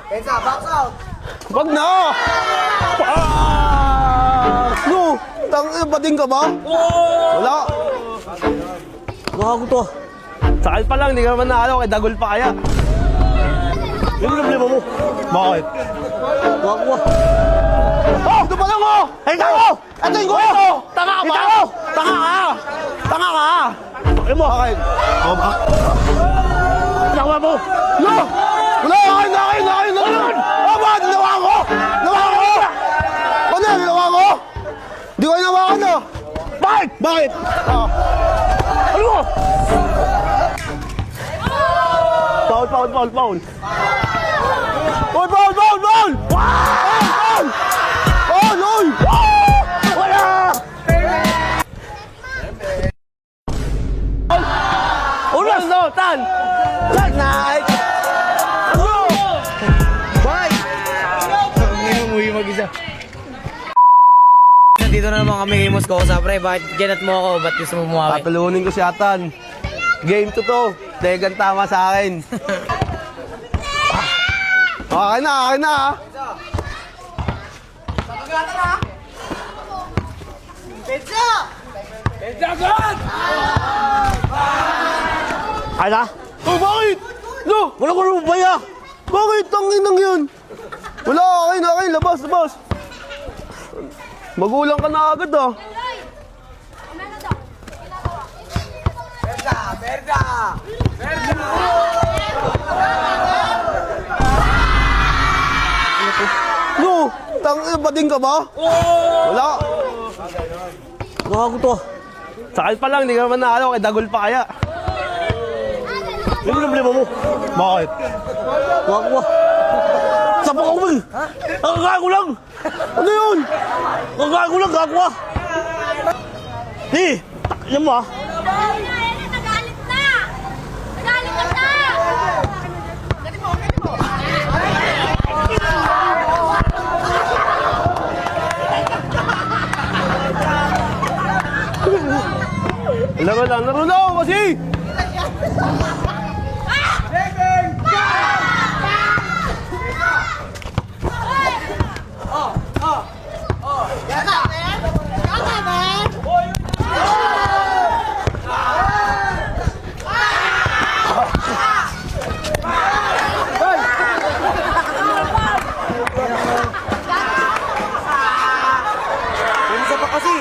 Pensa, box out. Wag na! No! Bading ka ba? Wala. Gago to. Sakal pa lang, hindi ka naman naano, kay Dagol pa kaya. Yung problema mo. Bakit? Gago. Oh! Ito pa lang oh! Ay, gago! Ito yung gusto! Tanga ka ba? Tanga ka! Tanga ka! Bakit mo? Bakit? Oh, bakit? Tanga mo! No! Wala! Akin! Oh, bakit? Ginawa ko! Ano yan? Ginawa ko? Di ko inawakan na! Bakit? Bakit? Ano mo? Foul! Foul! Oy! Wala! Ulas! No! Tan! Last night! Ano? Bye! Ngayon umuwi mag-isa. Nandito na naman kami kay Moscow sa pre. Bakit ginat mo ako? Ba't gusto mo bumawi? Tatulunin ko si Atan. Game to. Tegan tama sa akin. Akin na. Pensa! Ay na? Oh, bakit? No! Wala ko naman baya! Bakit? Tangin nang yun! Wala, akin! Labas! Magulang ka na agad ah! Merda! No! Tangin, bading ka ba? Wala! Gago to! Sakal pa lang, hindi ka naman naano, kay Dagol pa kaya. Yung problema mo. Bakit? Gago. Sapa ka umil! Ang gago lang! Ano yun? Ang gago lang, gago ah! Di! Yan mo ah! Nagalit ka na! Laro lang kasi! Pensa pa kasi.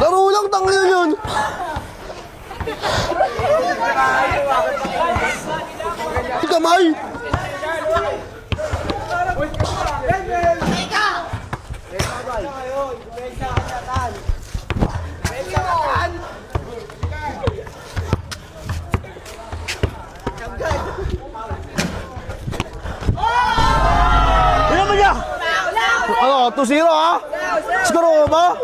Laro lang, tangin yun! Kamay! Ano ba niya? Ano? 2-0 ha? Siguro ba?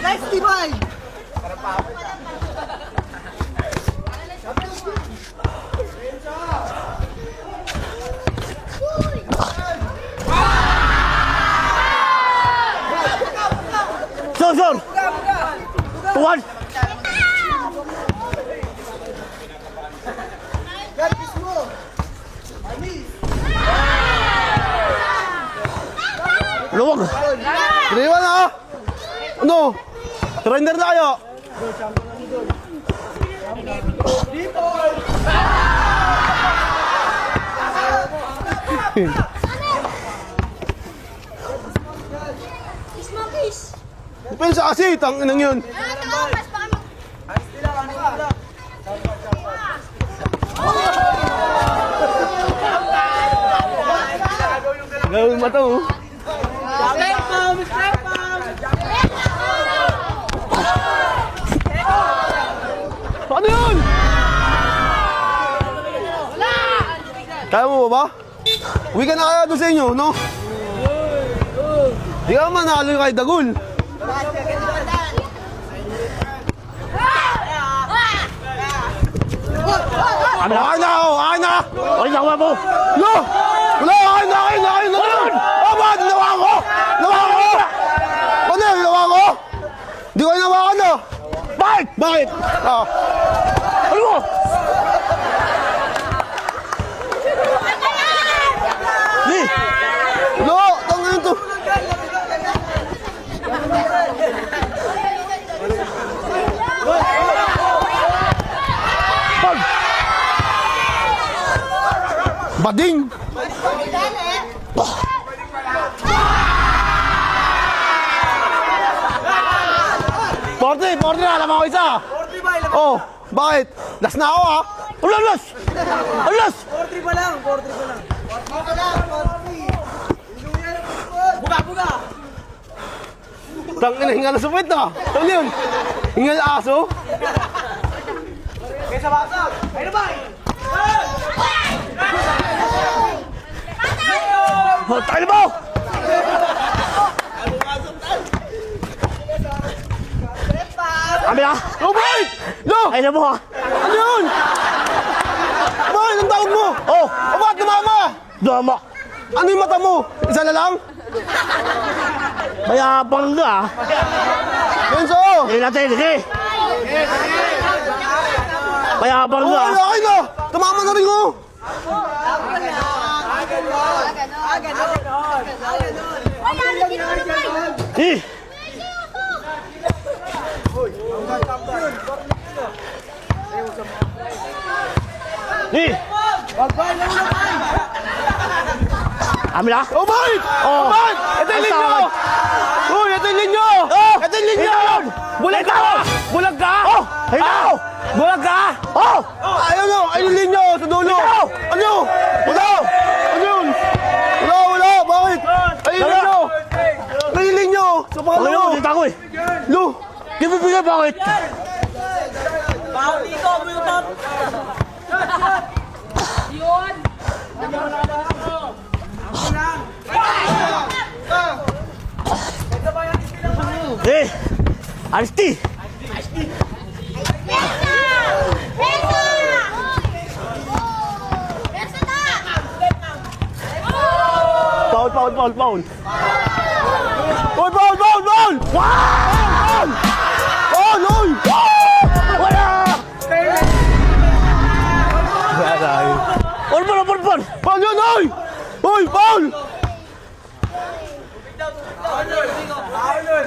Nice, Tibay! Sir! Tuwan! Luwag! Kiniwan na! Ano? Surrender na kayo! Smokies! Depensa kasi, tanginang yun! Ano? Mas baka Gawin mo ito. Ano yun? Kaya mo ba? Uwi ka na kaya doon sa inyo, no? Di ka manalo yung kay Dagol. Ano? Akin na ako! Akin na! Akin na ako mo! No! Wala! Akin na! Akin na! Akin na! Oh, bakit? Ginawa ko! Ginawa ko! Ano yung ginawa ko? Di ko ginawa ko, no? Bakit? Bakit? Ano mo? Di! Lo, tangin to. Pag! Bading. Porty na, alam ako isa. Oh, bakit? Last na ako ha. Ulas! Ulas! Tangin na, hingal na sa puwet na. Ano yun? Hingal na aso? Oh, tayo mo! Kami ah! Oh, bakit? Lo! Ay na mo ha! Ano yun? Bakit? Ang tawag mo? Oh! O bakit dumama? Dama! Ano yung mata mo? Isa na lang? Mayabang ka ah! Enzo! Hindi natin, hindi! Mayabang Oh, ka ah! laki na! Tumama na rin oh! Ay, ano dito ka naman? Eh! Eh! Kami na? Oh, bakit? Oh. Bakit? Ito yung Ang linyo! tawag. Uy, ito yung linyo! Oh! Ito yung linyo! Ikaw! Bulag ka! Ikaw! Bulag ka! Oh! Ikaw! Bulag ka! Oh! Ayun o! Ayun yung linyo! Sa dulo! Ikaw! Ano? Wala! Ano yun? Wala! Bakit? Ayun yung Wala. linyo! Ayun yung linyo! Sa Ano pangalo! yun? Dito ako eh! Lo! Di ba bigay bakit? Eh! Aristi! Besa! Besa! Besa na! Foul! Uy, foul! Wow! Foul! Uy! Wala! Pon! Foul yun! Uy! Uy! Foul!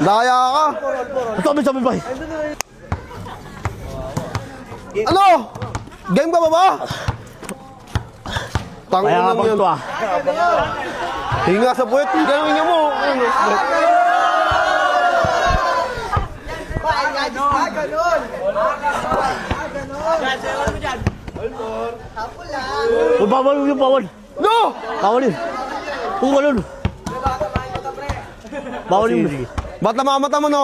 Daya ka! Sabi ba? Ano? Game ka ba? Tangin Kaya lang habang yun. to ah. Hinga sa puwet. Ganun niya mo. Uy, bawal yung bawal. No! Bawal yun. Kung walon. Bawal yun. Ba't namamata mo, no?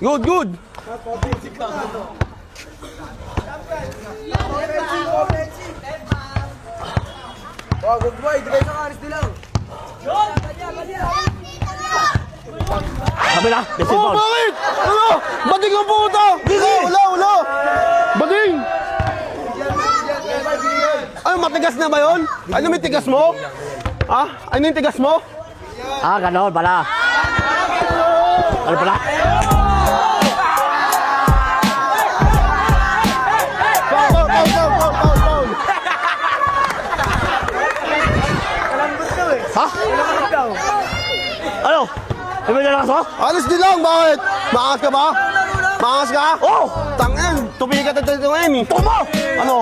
Good. Sabi na, let's Oh, ball. bakit? Ano? Bading ang puta! Wala! Bading! Ano, matigas na ba yun? Ano may tigas mo? Ha? Ano yung tigas mo? Ah, ganon pala. Ano pala? Foul! Ha? Ano? May may nalakas mo? Alis din lang, bakit? Maangas ka ba? Maangas ka? Oh! Tangin, tupili ka dito ngayon eh. Tumo! Ano?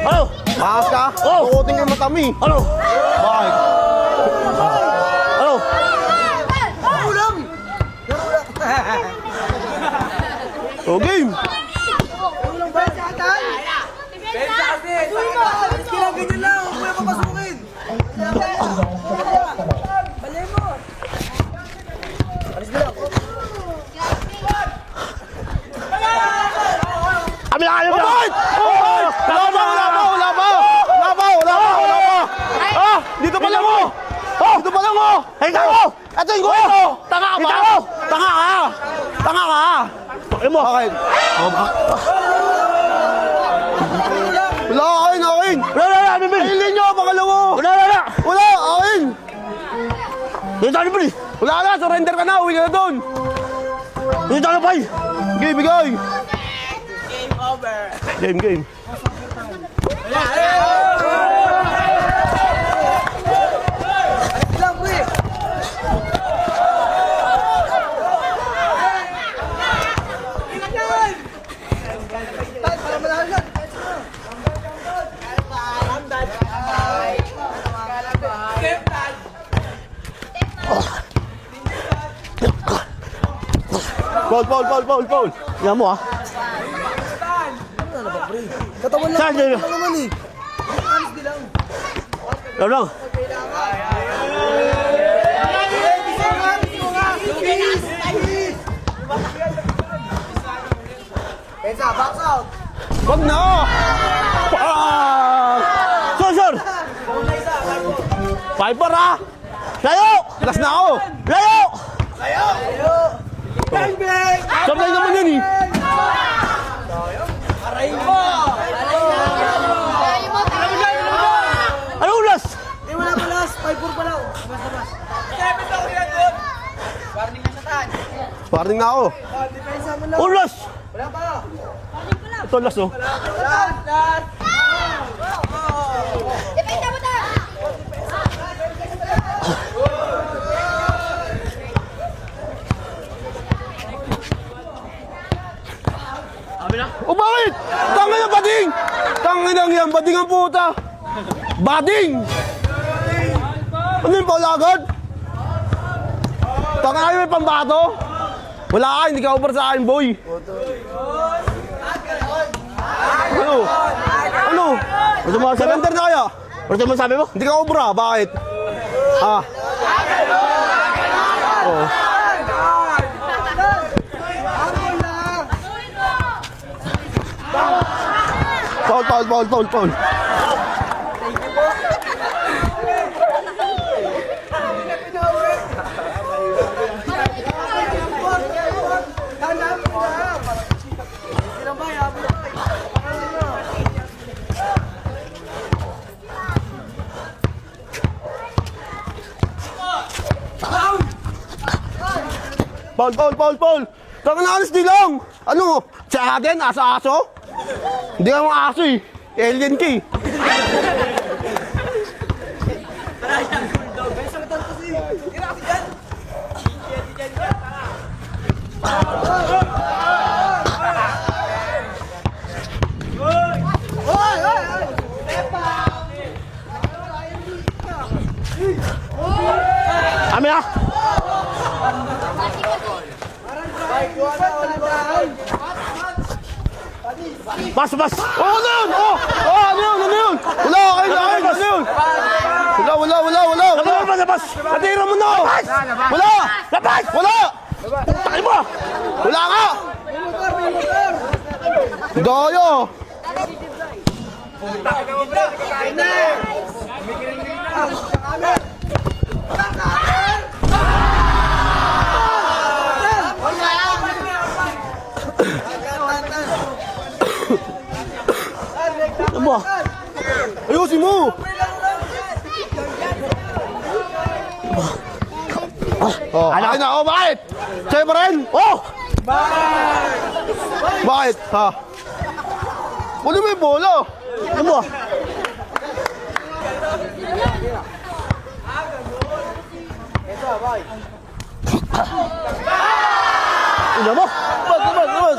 Ano? Maangas ka? Oh! Tukutin ka mata mo eh. Ano? Bakit? Ano? O, game! Kami na kayo Oh, na! bakit? Wala pa! Ah! Dito pa lang oh! Dito pa lang oh! Ay, kako! Ito yung gawin mo! Tanga ka ba? Ikaw! Tanga ka! Tanga ka! Ano mo? Bakit? Wala, akin! Wala, Bibil! Ayun nyo, pangalawa! Wala! Wala, akin! Dito ano Bibil? Wala na, surrender ka na, uwi ka na doon! Dito ano Pai? Bigay! Game, game. Foul. Yan mo ah. Katawan lang. Saan yun? Naman eh. Yan lang. Pensa, box out. Wag na! Sir! Piper ah! Layo! Last na ako. Layo! Bang, bang. Sabay naman yan eh! Anong ulas? Wala pa last. 5-4 pa lang. Warning na ako. Depensa mo lang. Ulas! Wala pa. Ito ulas oh. Depensa mo ta! O bakit? Tangin na bading! Tangin ang yan, bading ang puta! Bading! Ano yung paulagad? Tangin na may pambato? Wala ka, hindi ka over sa akin, boy! Ano? Ano? Ano mo surrender na kaya? Ano mo sabi mo? Hindi ka obra, bakit? Ah. Oh. Foul. Paul. Tanga na alis di lang. Ano? Sa atin, asa-aso? Hindi ka mga aso eh. Alien ka eh. Amin ah! Bas! Oh, ano yun? Ano yun? Wala, ano yun? Wala. Labas! Natira mo na! Wala! Labas! Wala! Takay mo! Wala ka! Daya! Ano ba? Ayusin mo! Oh, anak na, oh, bakit? Sa'yo pa rin? Oh! Bakit? Ha? Ano ba yung bola? Ano ba? Ina mo? Bas!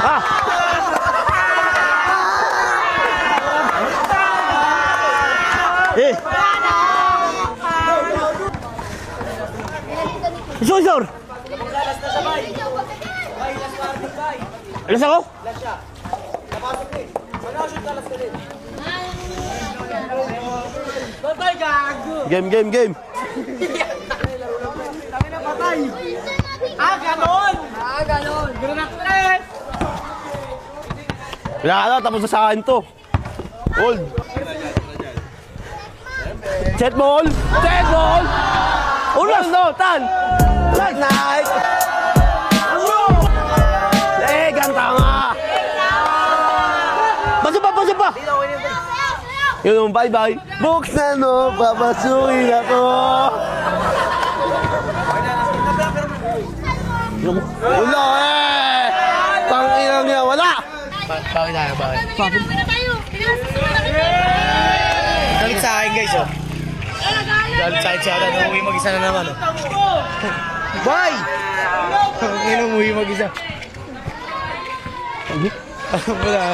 Ah! Eh! Sure! Alas ako? Game. Ganon! Wala na, tapos na sa akin to. Hold. Set ball! Ulas no, tan! Last night! Ganta nga! Basa pa! Yun, bye-bye! Buksan mo, papasukin ako! Wala eh! Tangina niya, wala! Bakit tayo, bakit? Tingnan na tayo. Tingnan na tayo. Galit sa akin guys, oh. Galit sa akin siya, umuwi mag-isa na naman, oh. Bye! Umuwi mag-isa. Wala.